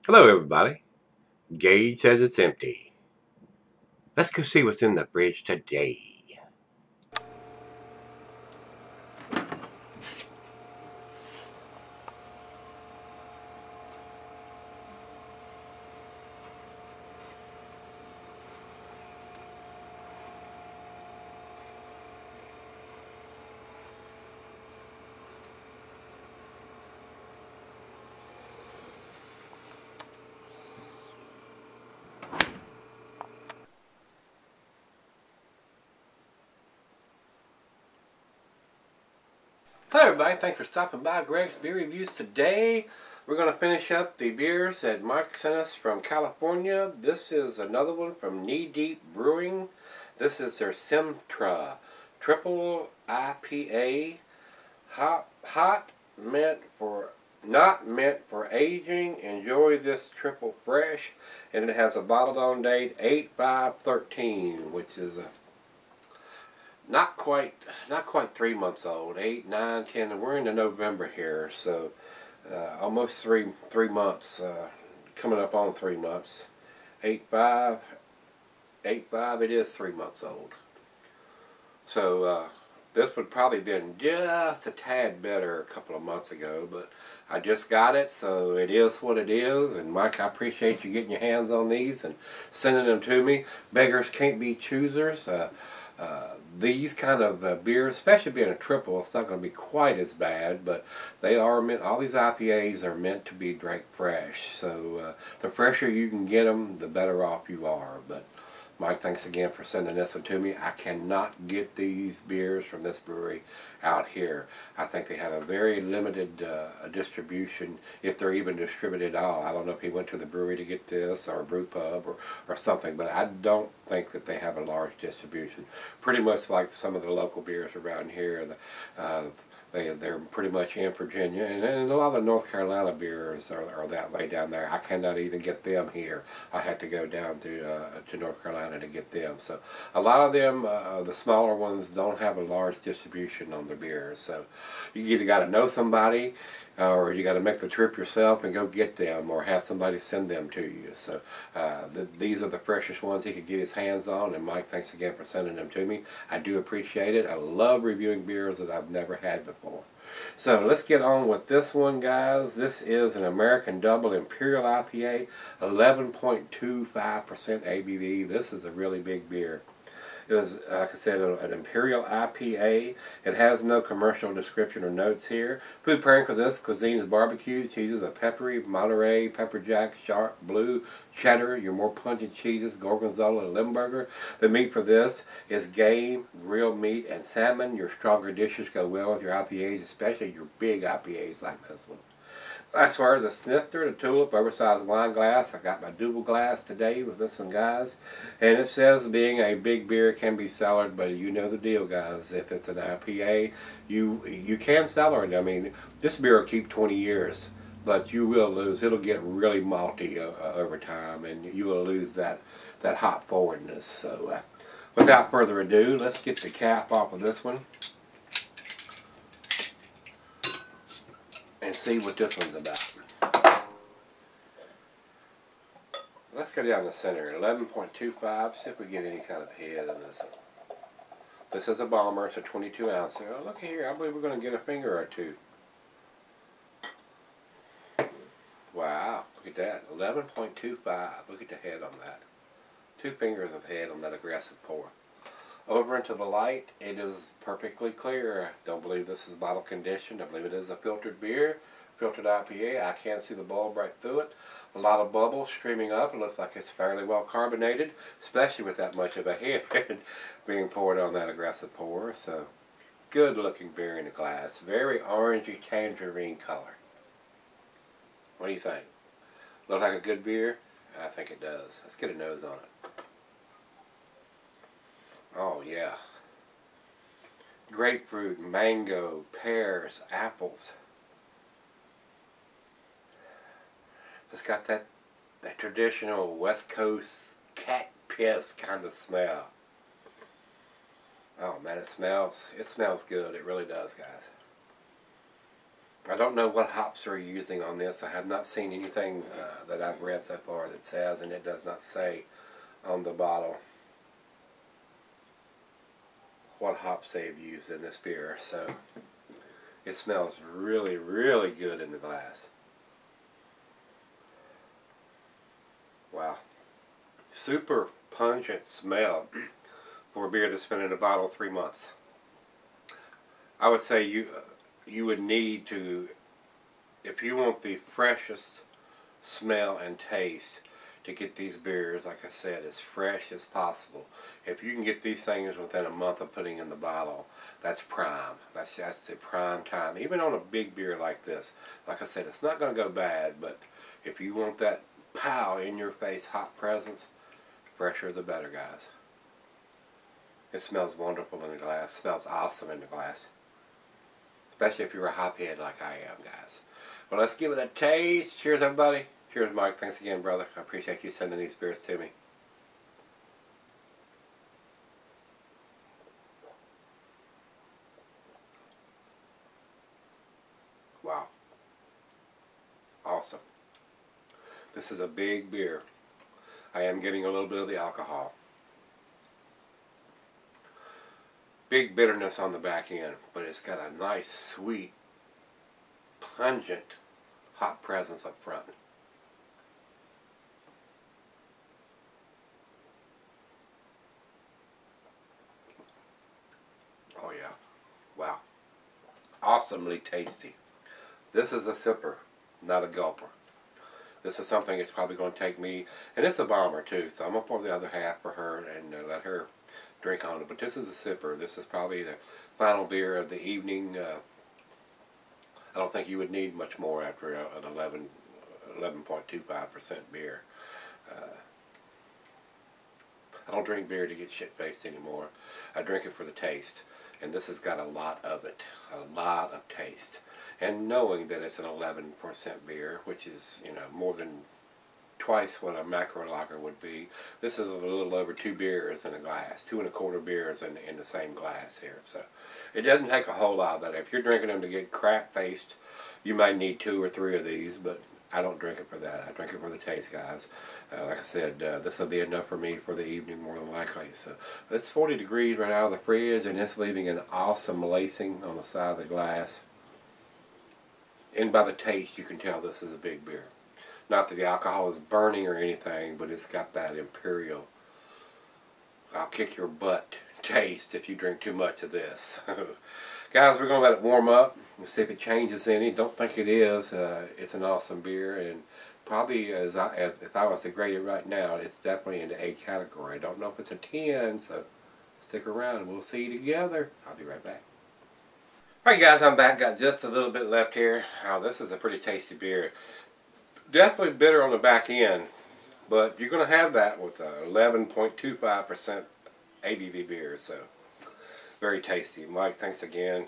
Hello, everybody. Gage says it's empty. Let's go see what's in the fridge today. Hello, everybody. Thanks for stopping by Gregsbeerreviews today. We're going to finish up the beers that Mike sent us from California. This is another one from Knee Deep Brewing. This is their Simtra Triple IPA. Hot, not meant for aging. Enjoy this triple fresh, and it has a bottled on date 8/5/13, which is a not quite 3 months old. 8, 9, 10. And we're into November here, so almost three months. Coming up on 3 months. 8/5, 8/5. It is 3 months old. So this would probably been just a tad better a couple of months ago, but I just got it, so it is what it is. And Mike, I appreciate you getting your hands on these and sending them to me. Beggars can't be choosers. These kind of beers, especially being a triple, it's not going to be quite as bad, but they are meant, all these IPAs are meant to be drank fresh. So the fresher you can get them, the better off you are. But Mike, thanks again for sending this one to me. I cannot get these beers from this brewery out here. I think they have a very limited distribution, if they're even distributed at all. I don't know if he went to the brewery to get this, or a brew pub, or something, but I don't think that they have a large distribution. Pretty much like some of the local beers around here. They're pretty much in Virginia, and a lot of the North Carolina beers are that way down there. I cannot even get them here. I have to go down to North Carolina to get them. So a lot of them, the smaller ones, don't have a large distribution on their beers. So you either got to know somebody, or you got to make the trip yourself and go get them, or have somebody send them to you. So these are the freshest ones he could get his hands on, and Mike, thanks again for sending them to me. I do appreciate it. I love reviewing beers that I've never had before. So let's get on with this one, guys. This is an American Double Imperial IPA, 11.25% ABV. This is a really big beer. It is, like I said, an Imperial IPA. It has no commercial description or notes here. Food pairing for this cuisine is barbecue cheeses, a peppery, Monterey, pepper jack, sharp, blue, cheddar, your more pungent cheeses, gorgonzola, and limburger. The meat for this is game, grilled meat, and salmon. Your stronger dishes go well with your IPAs, especially your big IPAs like this one. As far as a snifter, the tulip, oversized wine glass. I got my double glass today with this one, guys. And it says being a big beer can be cellared, but you know the deal, guys. If it's an IPA, you can cellar it. I mean, this beer will keep 20 years, but you will lose. It'll get really malty over time, and you will lose that hop forwardness. So without further ado, let's get the cap off of this one and see what this one's about. Let's go down the center, 11.25, see if we get any kind of head in this one. This is a bomber, it's a 22 ounce. Oh, look here, I believe we're going to get a finger or two. Wow, look at that, 11.25, look at the head on that. 2 fingers of head on that aggressive pour. Over into the light, it is perfectly clear. I don't believe this is bottle conditioned. I believe it is a filtered beer, filtered IPA. I can't see the bulb right through it. A lot of bubbles streaming up. It looks like it's fairly well carbonated, especially with that much of a head being poured on that aggressive pour. So, good looking beer in the glass. Very orangey tangerine color. What do you think? Look like a good beer? I think it does. Let's get a nose on it. Oh yeah. Grapefruit, mango, pears, apples. It's got that traditional West Coast cat piss kind of smell. Oh man, it smells good. It really does, guys. I don't know what hops they're using on this. I have not seen anything that I've read so far that says, and it does not say on the bottle what hops they've used in this beer. So it smells really, really good in the glass. Wow. Super pungent smell for a beer that's been in a bottle 3 months. I would say you would need to, if you want the freshest smell and taste, to get these beers, like I said, as fresh as possible. If you can get these things within a month of putting in the bottle, that's prime. That's the prime time. Even on a big beer like this, like I said, it's not going to go bad, but if you want that pow in your face hot presence, fresher the better, guys. It smells wonderful in the glass. It smells awesome in the glass. Especially if you're a hophead like I am, guys. Well, let's give it a taste. Cheers, everybody. Cheers, Mike. Thanks again, brother. I appreciate you sending these beers to me. Wow. Awesome. This is a big beer. I am getting a little bit of the alcohol. Big bitterness on the back end, but it's got a nice, sweet, pungent, hot presence up front. Oh yeah. Wow. Awesomely tasty. This is a sipper, not a gulper. This is something that's probably going to take me, and it's a bomber too, so I'm going to pour the other half for her and let her drink on it. But this is a sipper. This is probably the final beer of the evening. I don't think you would need much more after an 11.25% beer. I don't drink beer to get shit-faced anymore. I drink it for the taste. And this has got a lot of it. A lot of taste. And knowing that it's an 11% beer, which is, you know, more than twice what a macro lager would be. This is a little over 2 beers in a glass. 2 1/4 beers in the same glass here. So it doesn't take a whole lot of that. If you're drinking them to get crap-faced, you might need 2 or 3 of these, but I don't drink it for that. I drink it for the taste, guys. Like I said, this will be enough for me for the evening, more than likely. So it's 40 degrees right out of the fridge, and it's leaving an awesome lacing on the side of the glass. And by the taste, you can tell this is a big beer. Not that the alcohol is burning or anything, but it's got that Imperial, I'll kick your butt taste if you drink too much of this. Guys, we're going to let it warm up and see if it changes any. Don't think it is. It's an awesome beer, and probably if I was to grade it right now, it's definitely in the A category. I don't know if it's a 10, so stick around and we'll see you together. I'll be right back. Alright guys, I'm back. Got just a little bit left here. Oh, this is a pretty tasty beer. Definitely bitter on the back end, but you're going to have that with 11.25% ABV beer, so very tasty. Mike, thanks again.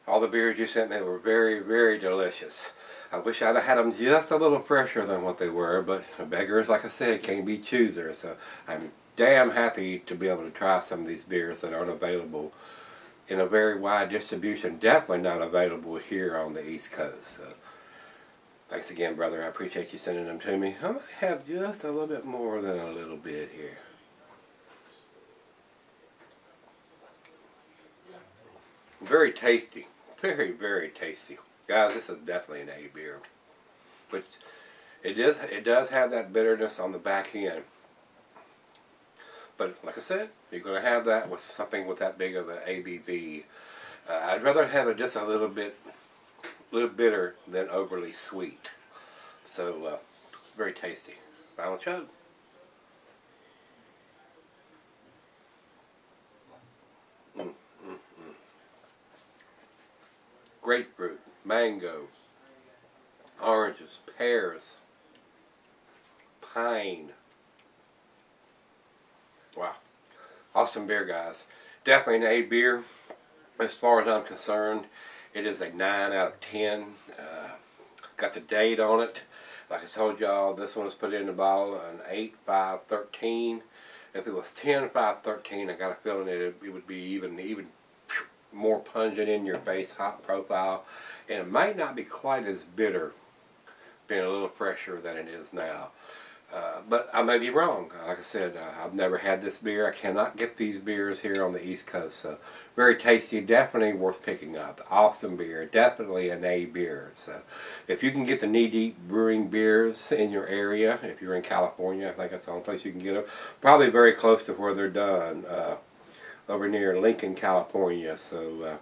All the beers you sent me were very, very delicious. I wish I'd have had them just a little fresher than what they were, but beggars, like I said, can't be choosers, so I'm damn happy to be able to try some of these beers that aren't available in a very wide distribution. Definitely not available here on the East Coast. So thanks again, brother. I appreciate you sending them to me. I might have just a little bit more than a little bit here. Very tasty. Very, very tasty. Guys, this is definitely an A beer. Which it does have that bitterness on the back end. But like I said, you're going to have that with something with that big of an ABV. I'd rather have it just a little bitter than overly sweet. So, very tasty. Final chug. Grapefruit, mango, oranges, pears, pine. Wow. Awesome beer, guys. Definitely an A beer. As far as I'm concerned, it is a 9 out of 10. Got the date on it. Like I told y'all, this one was put in the bottle on 8/5/13. If it was 10/5/13, I got a feeling it would be even more pungent in your face, hop profile, and it might not be quite as bitter, being a little fresher than it is now. But I may be wrong. Like I said, I've never had this beer. I cannot get these beers here on the East Coast. So very tasty, definitely worth picking up. Awesome beer, definitely an A beer. So if you can get the Knee Deep Brewing beers in your area, if you're in California, I think that's the only place you can get them. Probably very close to where they're done, over near Lincoln, California. So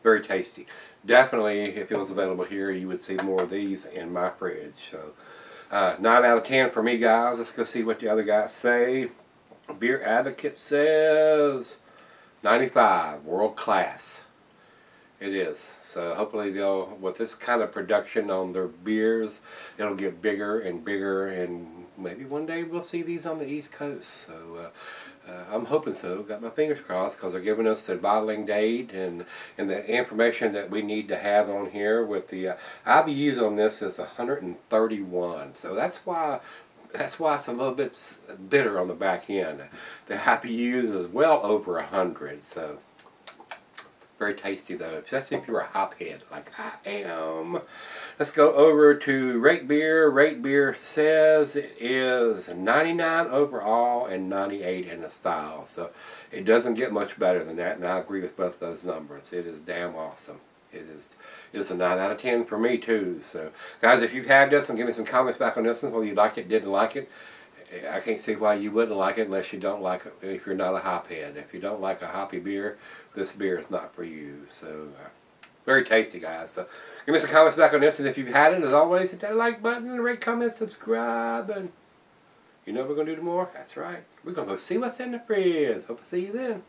very tasty. Definitely, if it was available here, you would see more of these in my fridge. So 9 out of 10 for me, guys. Let's go see what the other guys say. Beer Advocate says 95, world class. It is. So hopefully they'll, with this kind of production on their beers, it'll get bigger and bigger, and maybe one day we'll see these on the East Coast. So I'm hoping so. Got my fingers crossed, because they're giving us the bottling date and the information that we need to have on here. With the IBUs on this is 131. So that's why it's a little bit bitter on the back end. The IBUs is well over 100. So very tasty though, especially if you're a hophead like I am. Let's go over to Rate Beer. Rate Beer says it is 99 overall and 98 in the style. So it doesn't get much better than that, and I agree with both those numbers. It is damn awesome. It is a 9 out of 10 for me too. So guys, if you've had this, and give me some comments back on this one, whether you liked it, didn't like it. I can't see why you wouldn't like it unless you don't like it, if you're not a hophead. If you don't like a hoppy beer, this beer is not for you. So very tasty, guys. So give me some comments back on this, and if you've had it, as always, hit that like button, rate, comment, subscribe, and you know what we're going to do tomorrow? That's right. We're going to go see what's in the fridge. Hope to see you then.